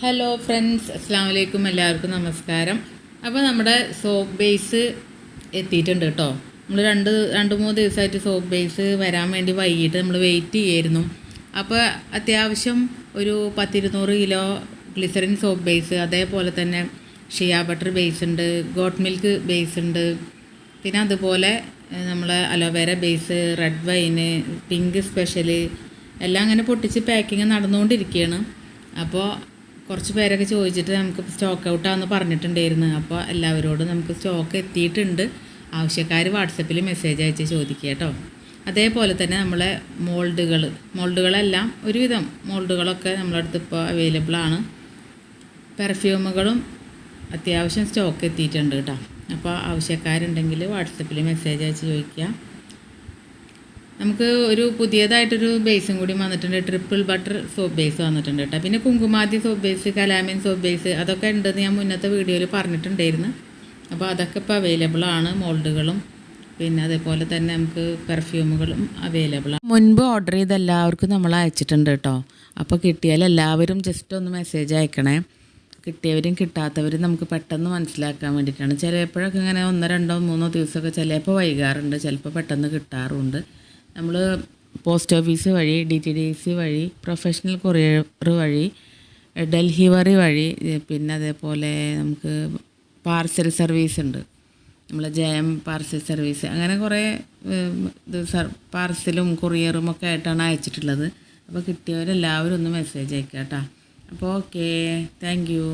Hello friends, അസ്സാം വലൈക്കും. എല്ലാവർക്കും നമസ്കാരം. അപ്പോൾ നമ്മുടെ സോപ്പ് ബേസ് എത്തിയിട്ടുണ്ട് കേട്ടോ. നമ്മൾ രണ്ട് മൂന്ന് ദിവസമായിട്ട് സോപ്പ് ബേസ് വരാൻ വേണ്ടി വൈകിട്ട് നമ്മൾ വെയിറ്റ് ചെയ്യായിരുന്നു. അപ്പോൾ അത്യാവശ്യം ഒരു 100-200 കിലോ ഗ്ലിസറിൻ സോപ്പ് ബേസ്, അതേപോലെ തന്നെ ഷിയ ബട്ടർ ബേസ് ഉണ്ട്, ഗോട്ട് മിൽക്ക് ബേസ് ഉണ്ട്, പിന്നെ അതുപോലെ നമ്മളെ aloe vera base, red wine, pink special എല്ലാം അങ്ങനെ പൊട്ടിച്ച് പാക്കിങ് നടന്നുകൊണ്ടിരിക്കുകയാണ്. അപ്പോൾ കുറച്ച് പേരൊക്കെ ചോദിച്ചിട്ട് നമുക്ക് സ്റ്റോക്ക് ഔട്ടാണെന്ന് പറഞ്ഞിട്ടുണ്ടായിരുന്നു. അപ്പോൾ എല്ലാവരോടും നമുക്ക് സ്റ്റോക്ക് എത്തിയിട്ടുണ്ട്. ആവശ്യക്കാർ വാട്സപ്പിൽ മെസ്സേജ് അയച്ച് ചോദിക്കുക കേട്ടോ. അതേപോലെ തന്നെ നമ്മളെ മോൾഡുകളെല്ലാം ഒരുവിധം മോൾഡുകളൊക്കെ നമ്മളടുത്ത് ഇപ്പോൾ അവൈലബിൾ ആണ്. പെർഫ്യൂമുകളും അത്യാവശ്യം സ്റ്റോക്ക് എത്തിയിട്ടുണ്ട് കേട്ടോ. അപ്പോൾ ആവശ്യക്കാരുണ്ടെങ്കിൽ വാട്സപ്പിൽ മെസ്സേജ് അയച്ച് ചോദിക്കുക. നമുക്ക് ഒരു പുതിയതായിട്ടൊരു ബേസും കൂടി വന്നിട്ടുണ്ട്. ട്രിപ്പിൾ ബട്ടർ സോപ്പ് ബേസ് വന്നിട്ടുണ്ട് കേട്ടോ. പിന്നെ Kumkumadi soap base, calamine soap base അതൊക്കെ ഉണ്ടെന്ന് ഞാൻ മുന്നത്തെ വീഡിയോയിൽ പറഞ്ഞിട്ടുണ്ടായിരുന്നു. അപ്പോൾ അതൊക്കെ ഇപ്പോൾ അവൈലബിൾ ആണ്. മോൾഡുകളും പിന്നെ അതേപോലെ തന്നെ നമുക്ക് പെർഫ്യൂമുകളും അവൈലബിൾ ആണ്. മുൻപ് ഓർഡർ ചെയ്ത എല്ലാവർക്കും നമ്മൾ അയച്ചിട്ടുണ്ട് കേട്ടോ. അപ്പോൾ കിട്ടിയാൽ എല്ലാവരും ജസ്റ്റ് ഒന്ന് മെസ്സേജ് അയക്കണേ. കിട്ടിയവരും കിട്ടാത്തവരും നമുക്ക് പെട്ടെന്ന് മനസ്സിലാക്കാൻ വേണ്ടിയിട്ടാണ്. ചിലപ്പോഴൊക്കെ ഇങ്ങനെ 1-2-3 ദിവസമൊക്കെ ചിലപ്പോൾ വൈകാറുണ്ട്, ചിലപ്പോൾ പെട്ടെന്ന് കിട്ടാറുണ്ട്. നമ്മൾ പോസ്റ്റ് ഓഫീസ് വഴി, DTDC വഴി, പ്രൊഫഷണൽ കൊറിയർ വഴി, ഡെലിവറി വഴി, പിന്നെ അതേപോലെ നമുക്ക് പാർസൽ സർവീസ് ഉണ്ട്. നമ്മൾ JM പാർസൽ സർവീസ്, അങ്ങനെ കുറേ പാർസലും കൊറിയറും ഒക്കെ ആയിട്ടാണ് അയച്ചിട്ടുള്ളത്. അപ്പോൾ കിട്ടിയവരെല്ലാവരും ഒന്ന് മെസ്സേജ് അയക്കാം കേട്ടോ. അപ്പോൾ ഓക്കെ, താങ്ക് യു.